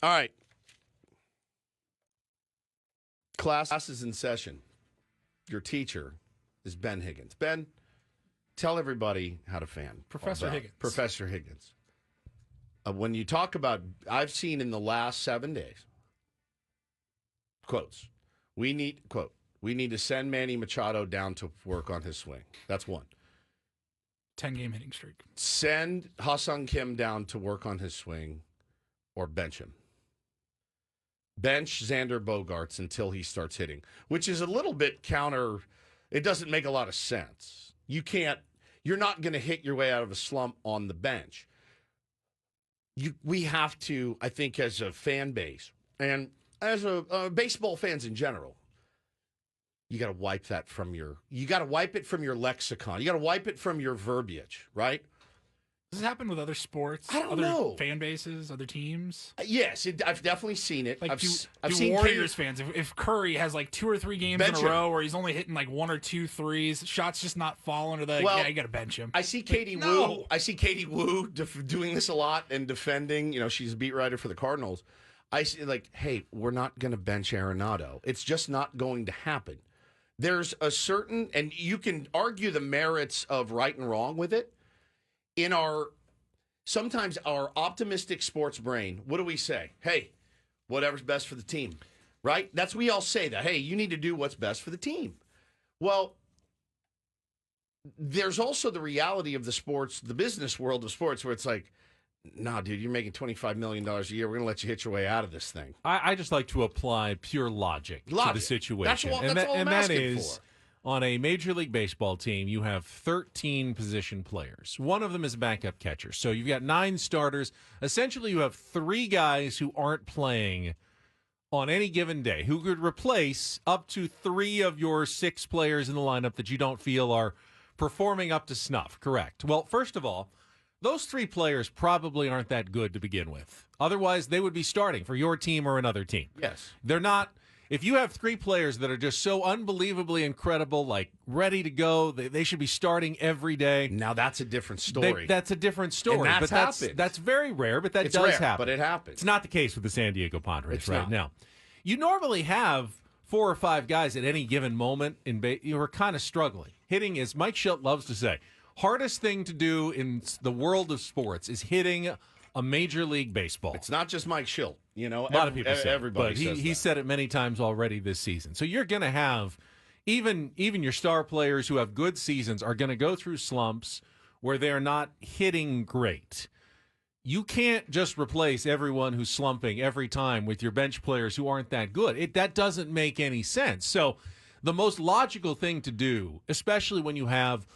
All right. Class is in session. Your teacher is Ben Higgins. Ben, tell everybody how to fan. Professor Higgins. Professor Higgins. When you talk about, I've seen in the last 7 days, quotes, we need to send Manny Machado down to work on his swing. That's one. 10-game hitting streak. Send Ha-Seong Kim down to work on his swing or bench him. Bench Xander Bogaerts until he starts hitting, which is a little bit counter. It doesn't make a lot of sense. You're not going to hit your way out of a slump on the bench. We have to, I think, as a fan base and as a baseball fans in general, you got to wipe that from you got to wipe it from your lexicon. You got to wipe it from your verbiage, right? Does this happen with other sports? I don't other know. Fan bases, other teams? Yes, I've definitely seen it. Like, I've seen Warriors fans, if Curry has like 2 or 3 games in a row where he's only hitting like 1 or 2 threes, shots just not falling, or you got to bench him. I see Katie Woo. I see Katie Woo doing this a lot and defending. You know, she's a beat writer for the Cardinals. I see, like, hey, we're not going to bench Arenado. It's just not going to happen. There's a certain, and you can argue the merits of right and wrong with it. Sometimes our optimistic sports brain, what do we say? Hey, whatever's best for the team, right? We all say that. Hey, you need to do what's best for the team. Well, there's also the reality of the business world of sports, where it's like, nah, dude, you're making $25 million a year. We're going to let you hit your way out of this thing. I just like to apply pure logic to the situation. That's all I'm asking for. On a Major League Baseball team, you have 13 position players. One of them is a backup catcher. So you've got 9 starters. Essentially, you have 3 guys who aren't playing on any given day, who could replace up to 3 of your 6 players in the lineup that you don't feel are performing up to snuff. Correct. Well, first of all, those 3 players probably aren't that good to begin with. Otherwise, they would be starting for your team or another team. Yes. They're not. If you have 3 players that are just so unbelievably incredible, like ready to go, they should be starting every day. Now that's a different story. That's a different story. And that's very rare, but it's does rare, happen. But it happens. It's not the case with the San Diego Padres right not. now. You normally have 4 or 5 guys at any given moment you are kind of struggling. Hitting, as Mike Shildt loves to say, hardest thing to do in the world of sports is hitting a Major League Baseball. It's not just Mike Shildt. You know, a lot of people say everybody but he said it many times already this season. So you're going to have even your star players who have good seasons are going to go through slumps where they're not hitting great. You can't just replace everyone who's slumping every time with your bench players who aren't that good. That doesn't make any sense. So the most logical thing to do, especially when you have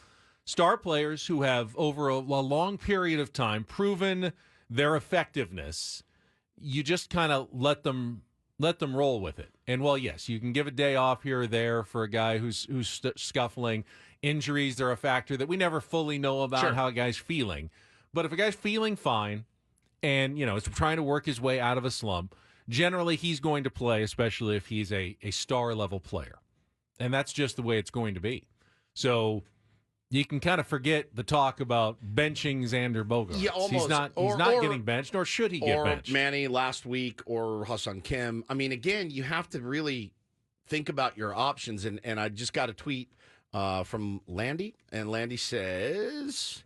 star players who have over a long period of time proven their effectiveness, you just kind of let them roll with it. And, well, yes, you can give a day off here or there for a guy who's scuffling. Injuries are a factor that we never fully know about how a guy's feeling. But if a guy's feeling fine and, is trying to work his way out of a slump, generally he's going to play, especially if he's a star-level player. And that's just the way it's going to be. So you can kind of forget the talk about benching Xander Bogaerts. Yeah, almost. He's not getting benched, nor should he get benched. Or Manny last week, or Ha-Seong Kim. I mean, again, you have to really think about your options. And I just got a tweet from Landy, and Landy says,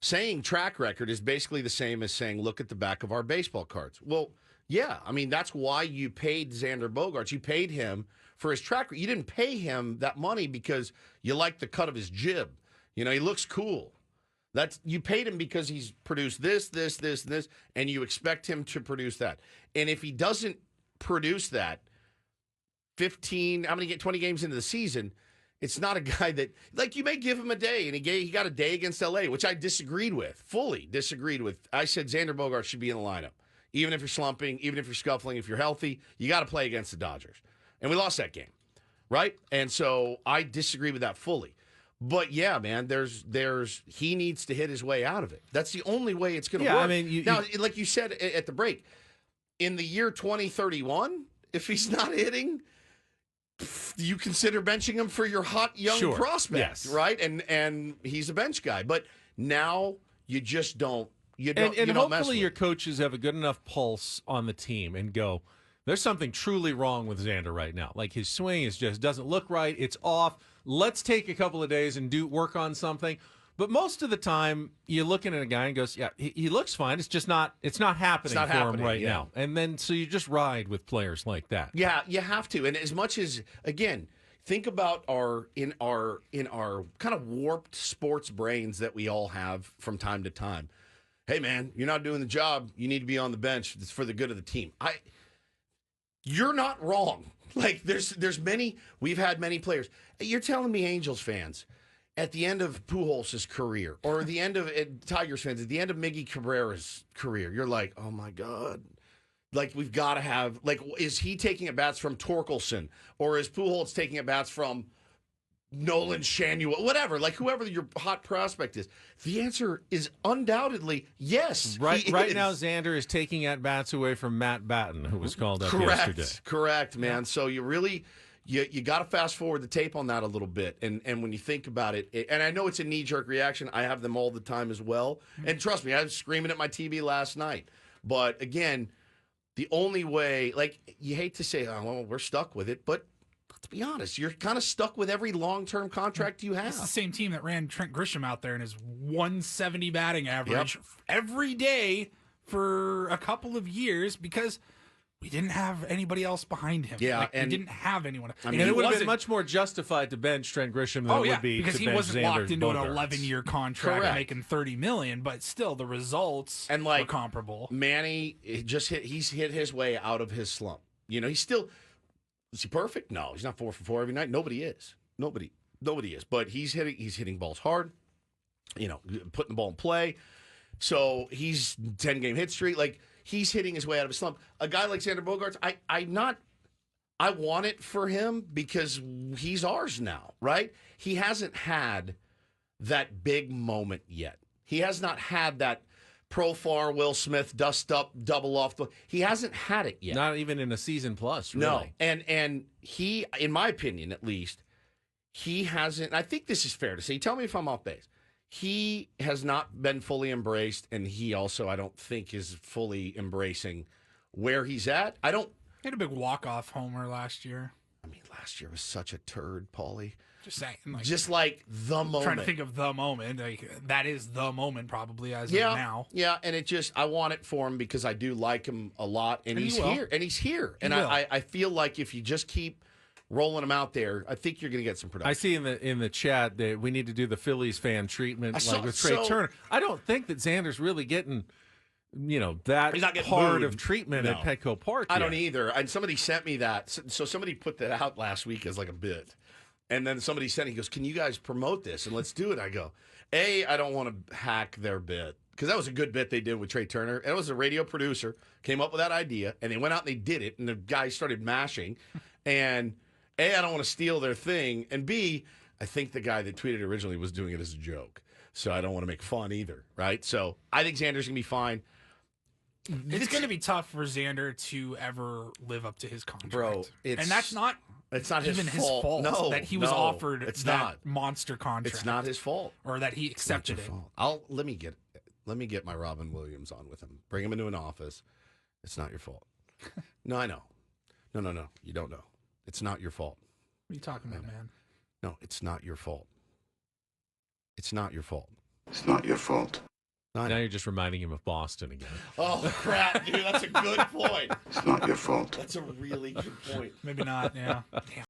saying track record is basically the same as saying, look at the back of our baseball cards. Well, yeah, I mean, that's why you paid Xander Bogaerts. You paid him for his track record. You didn't pay him that money because you like the cut of his jib. He looks cool. You paid him because he's produced this, and you expect him to produce that. And if he doesn't produce that 20 games into the season, it's not a guy that, like, you may give him a day, and he got a day against L.A., which I fully disagreed with. I said Xander Bogaerts should be in the lineup. Even if you're slumping, even if you're scuffling, if you're healthy, you got to play against the Dodgers. And we lost that game, right? And so I disagree with that fully. But yeah, man, he needs to hit his way out of it. That's the only way it's going to work. I mean, like you said at the break, in the year 2031, if he's not hitting, you consider benching him for your hot young prospect, right? And he's a bench guy. But now you just don't you don't. And you don't mess hopefully with. your coaches have a good enough pulse on the team and go, there's something truly wrong with Xander right now. Like his swing is just doesn't look right. It's off. Let's take a couple of days and work on something. But most of the time, you're looking at a guy and goes, yeah, he looks fine. It's just not. It's not happening for him right now. And then so you just ride with players like that. Yeah, you have to. And as much as again, think about our kind of warped sports brains that we all have from time to time. Hey, man, you're not doing the job. You need to be on the bench. It's for the good of the team. You're not wrong. Like there's many. We've had many players. You're telling me Angels fans. At the end of Pujols' career, or the end of Tigers fans, at the end of Miggy Cabrera's career, you're like, oh my God. Like, we've got to have, like, is he taking at bats from Torkelson? Or is Pujols taking at bats from Nolan Schanuel? Whatever, like, whoever your hot prospect is. The answer is undoubtedly yes. Right now, Xander is taking at bats away from Matt Batten, who was called up yesterday. Correct, man. Yeah. So you really... You got to fast forward the tape on that a little bit. And when you think about it, and I know it's a knee-jerk reaction. I have them all the time as well. And trust me, I was screaming at my TV last night. But, again, the only way, like, you hate to say, oh, well, we're stuck with it. But let's be honest, you're kind of stuck with every long-term contract you have. It's the same team that ran Trent Grisham out there in his 170 batting average every day for a couple of years because – we didn't have anybody else behind him. Yeah, we didn't have anyone. I mean, it would have been much more justified to bench Trent Grisham than it would be because to he bench wasn't Xander locked into an Bogaerts. 11-year contract making $30 million, but still the results were comparable. Manny he's hit his way out of his slump. You know, is he perfect? No, he's not 4 for 4 every night. Nobody is. Nobody is. But he's hitting balls hard. You know, putting the ball in play. So he's 10-game hit streak. Like, he's hitting his way out of a slump. A guy like Xander Bogaerts, I want it for him because he's ours now, right? He hasn't had that big moment yet. He has not had that Profar, Will Smith, dust up, double off. He hasn't had it yet. Not even in a season plus, really. No. And he, in my opinion at least, he hasn't, I think this is fair to say, tell me if I'm off base. He has not been fully embraced, and he also, I don't think, is fully embracing where he's at. He had a big walk-off homer last year. I mean, last year was such a turd, Paulie. Just saying. Just like the moment. Trying to think of the moment. That is the moment probably as of now. Yeah, and I want it for him because I do like him a lot, and he's here. And he's here. And I feel like if you just keep rolling them out there, I think you're going to get some production. I see in the chat that we need to do the Phillies fan treatment with Trey Turner. I don't think that Xander's really getting, that hard of treatment at Petco Park. I don't either. And somebody sent me that. So somebody put that out last week as like a bit. And then somebody sent it. He goes, can you guys promote this? And let's do it. I go, I don't want to hack their bit. Because that was a good bit they did with Trey Turner. And it was a radio producer, came up with that idea, and they went out and they did it. And the guy started mashing. And A, I don't want to steal their thing. And B, I think the guy that tweeted originally was doing it as a joke. So I don't want to make fun either, right? So I think Xander's going to be fine. It's going to be tough for Xander to ever live up to his contract. Bro, and that's not even his fault no, that he was offered that monster contract. It's not his fault. Or that he accepted it. Let me get my Robin Williams on with him. Bring him into an office. It's not your fault. No, I know. No. You don't know. It's not your fault. What are you talking about, man? No, it's not your fault. It's not your fault. It's not your fault. Now you're just reminding him of Boston again. Oh, crap, dude. That's a good point. It's not your fault. That's a really good point. Maybe not, yeah. Damn.